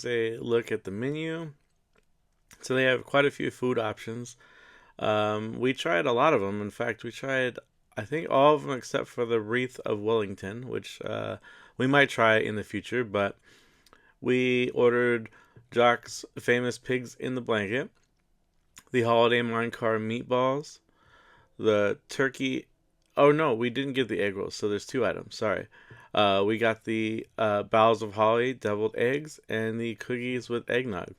here's a look at the menu. So they have quite a few food options. We tried a lot of them. In fact, we tried, I think, all of them except for the Wreath of Wellington, which we might try in the future. But we ordered Jock's famous pigs in the blanket, the holiday minecart meatballs, the turkey. Oh no, we didn't get the egg rolls. So there's two items. Sorry. We got the bowels of holly, deviled eggs, and the cookies with eggnog.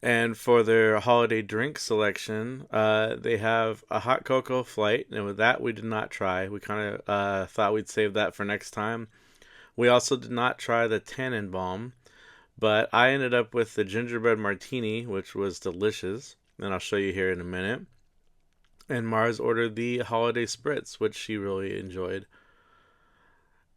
And for their holiday drink selection, they have a hot cocoa flight, and with that we did not try. We kind of thought we'd save that for next time. We also did not try the Tannenbaum, but I ended up with the gingerbread martini, which was delicious, and I'll show you here in a minute. And Mars ordered the holiday spritz, which she really enjoyed.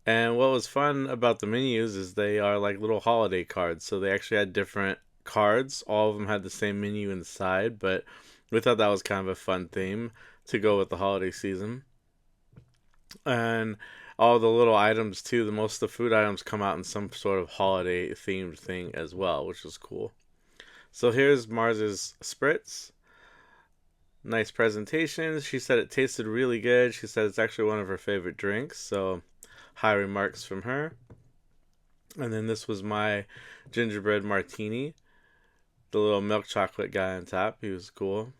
And what was fun about the menus is they are like little holiday cards. So they actually had different cards. All of them had the same menu inside, but we thought that was kind of a fun theme to go with the holiday season. And all the little items too, the most of the food items come out in some sort of holiday themed thing as well, which is cool. So here's Mars's spritz. Nice presentation. She said it tasted really good. She said it's actually one of her favorite drinks. So high remarks from her. And then this was my gingerbread martini. The little milk chocolate guy on top. He was cool.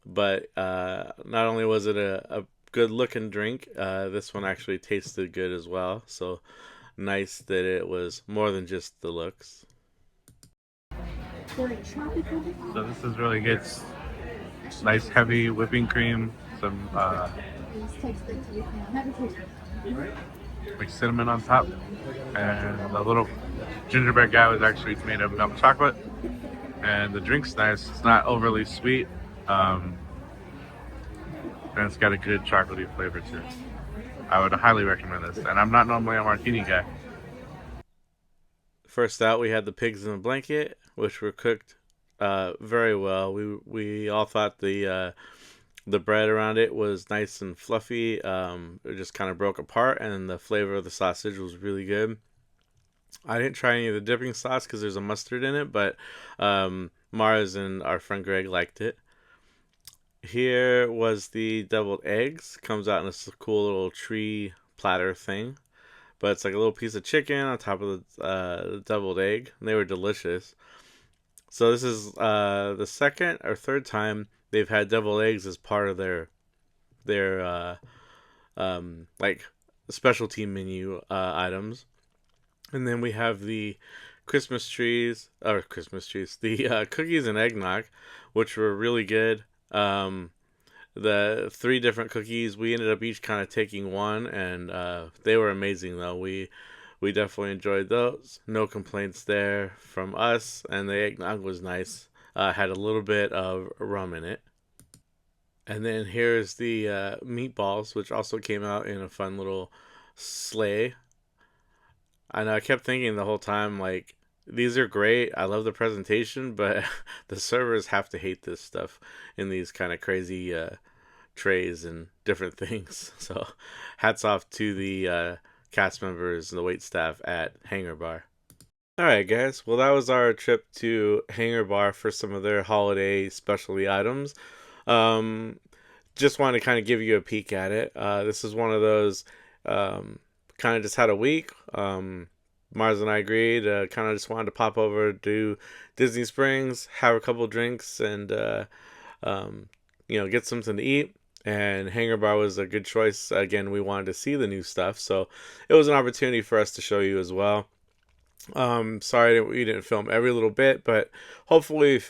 But not only was it a good looking drink, this one actually tasted good as well. So nice that it was more than just the looks. So this is really good. Nice heavy whipping cream, some like cinnamon on top, and the little gingerbread guy was actually made of milk chocolate. And the drink's nice. It's not overly sweet, and it's got a good chocolatey flavor too. I would highly recommend this. And I'm not normally a martini guy. First out, we had the pigs in the blanket, which were cooked very well. We all thought the bread around it was nice and fluffy. It just kind of broke apart, and the flavor of the sausage was really good. I didn't try any of the dipping sauce because there's a mustard in it, but Mars and our friend Greg liked it. Here was the deviled eggs. Comes out in this cool little tree platter thing, but it's like a little piece of chicken on top of the deviled egg. And they were delicious. So this is the second or third time they've had deviled eggs as part of their like specialty menu items. And then we have the Christmas trees, the cookies and eggnog, which were really good. The three different cookies, we ended up each kind of taking one, and they were amazing though. We definitely enjoyed those. No complaints there from us, and the eggnog was nice. Had a little bit of rum in it. And then here's the meatballs, which also came out in a fun little sleigh. I know I kept thinking the whole time, like, these are great. I love the presentation, but the servers have to hate this stuff in these kind of crazy trays and different things. So, hats off to the cast members and the wait staff at Hangar Bar. All right, guys. Well, that was our trip to Hangar Bar for some of their holiday specialty items. Um, just wanted to kind of give you a peek at it. This is one of those kind of just had a week. Mars and I agreed. Kind of just wanted to pop over to Disney Springs, have a couple drinks, and get something to eat. And Hangar Bar was a good choice. Again, we wanted to see the new stuff, so it was an opportunity for us to show you as well. Sorry that we didn't film every little bit, but hopefully,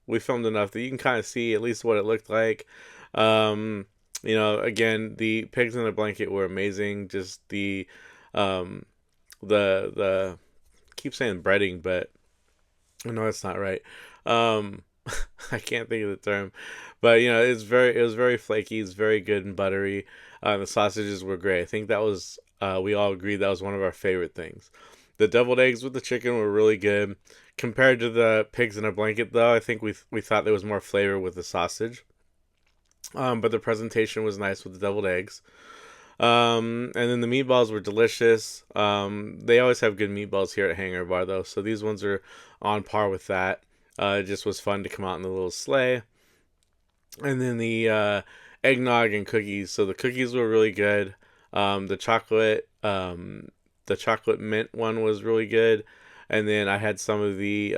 we filmed enough that you can kind of see at least what it looked like. Again, the pigs in the blanket were amazing. Just the keep saying breading, but I know it's not right. Um, I can't think of the term, but it was very flaky. It's very good and buttery. The sausages were great. I think that was we all agreed that was one of our favorite things. The deviled eggs with the chicken were really good. Compared to the pigs in a blanket, though, I think we thought there was more flavor with the sausage. But the presentation was nice with the deviled eggs. And then the meatballs were delicious. They always have good meatballs here at Hangar Bar though, so these ones are on par with that. It just was fun to come out in the little sleigh. And then the eggnog and cookies. So the cookies were really good. The chocolate mint one was really good. And then I had some of the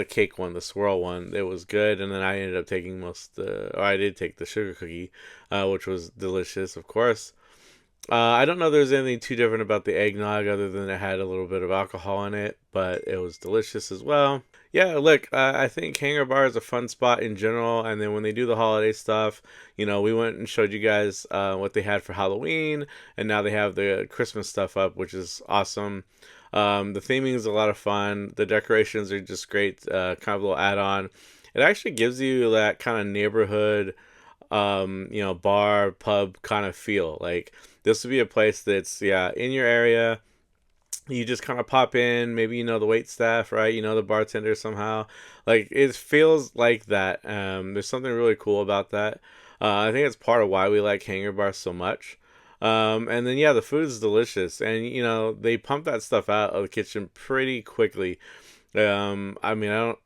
cake one, the swirl one. It was good, and then I ended up taking or I did take the sugar cookie, which was delicious, of course. I don't know if there's anything too different about the eggnog other than it had a little bit of alcohol in it, but it was delicious as well. Yeah, look, I think Hangar Bar is a fun spot in general, and then when they do the holiday stuff, we went and showed you guys what they had for Halloween, and now they have the Christmas stuff up, which is awesome. The theming is a lot of fun. The decorations are just great, kind of a little add-on. It actually gives you that kind of neighborhood, bar, pub kind of feel. Like this would be a place that's, yeah, in your area. You just kind of pop in, maybe the wait staff, right? The bartender somehow. Like it feels like that. There's something really cool about that. I think it's part of why we like Hangar Bar so much. And then yeah, the food is delicious, and they pump that stuff out of the kitchen pretty quickly. I mean, I don't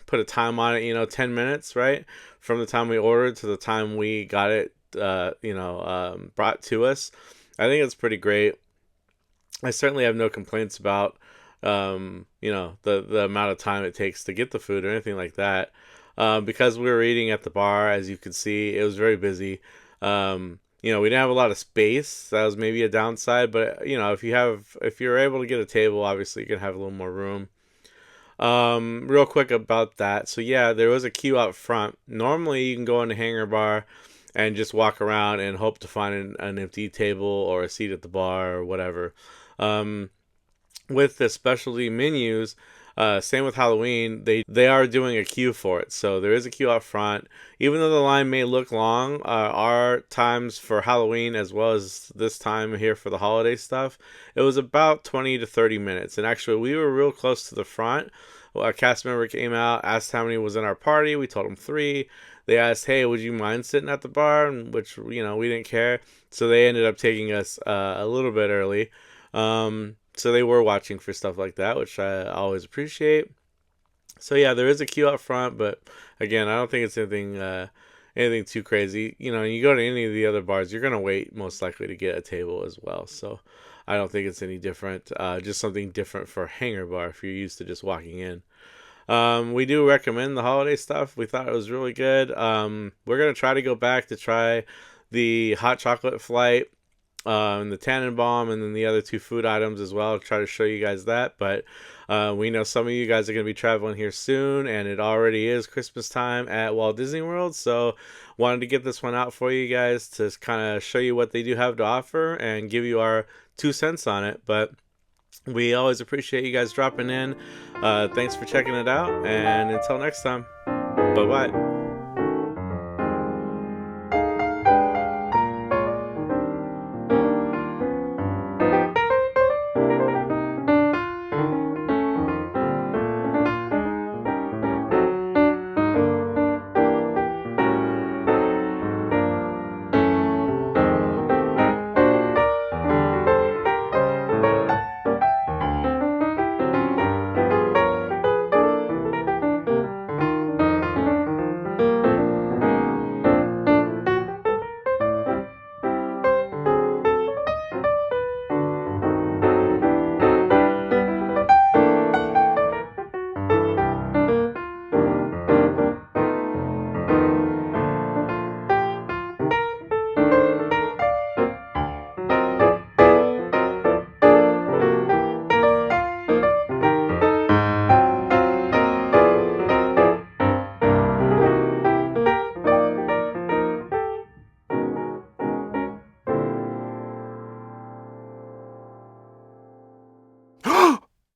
put a time on it. 10 minutes, right, from the time we ordered to the time we got it. Brought to us. I think it's pretty great. I certainly have no complaints about the amount of time it takes to get the food or anything like that. Because we were eating at the bar, as you could see, it was very busy. We didn't have a lot of space. That was maybe a downside, but if you're able to get a table, obviously you can have a little more room. Real quick about that. So yeah, there was a queue out front. Normally you can go into Hangar Bar and just walk around and hope to find an empty table or a seat at the bar or whatever. Um, with the specialty menus, same with Halloween, they are doing a queue for it. So there is a queue out front. Even though the line may look long, our times for Halloween as well as this time here for the holiday stuff, it was about 20 to 30 minutes. And actually, we were real close to the front. Well, a cast member came out, asked how many was in our party. We told them 3. They asked, "Hey, would you mind sitting at the bar?" Which we didn't care. So they ended up taking us a little bit early. So they were watching for stuff like that, which I always appreciate. So yeah, there is a queue up front, but again, I don't think it's anything too crazy. You go to any of the other bars, you're gonna wait most likely to get a table as well. So I don't think it's any different. Just something different for Hangar Bar if you're used to just walking in. We do recommend the holiday stuff. We thought it was really good. We're gonna try to go back to try the hot chocolate flight, and the Tannenbaum, and then the other 2 food items as well. I'll try to show you guys that. But we know some of you guys are going to be traveling here soon, and it already is Christmas time at Walt Disney World. So wanted to get this one out for you guys to kind of show you what they do have to offer and give you our 2 cents on it. But we always appreciate you guys dropping in. Thanks for checking it out, and until next time, bye bye.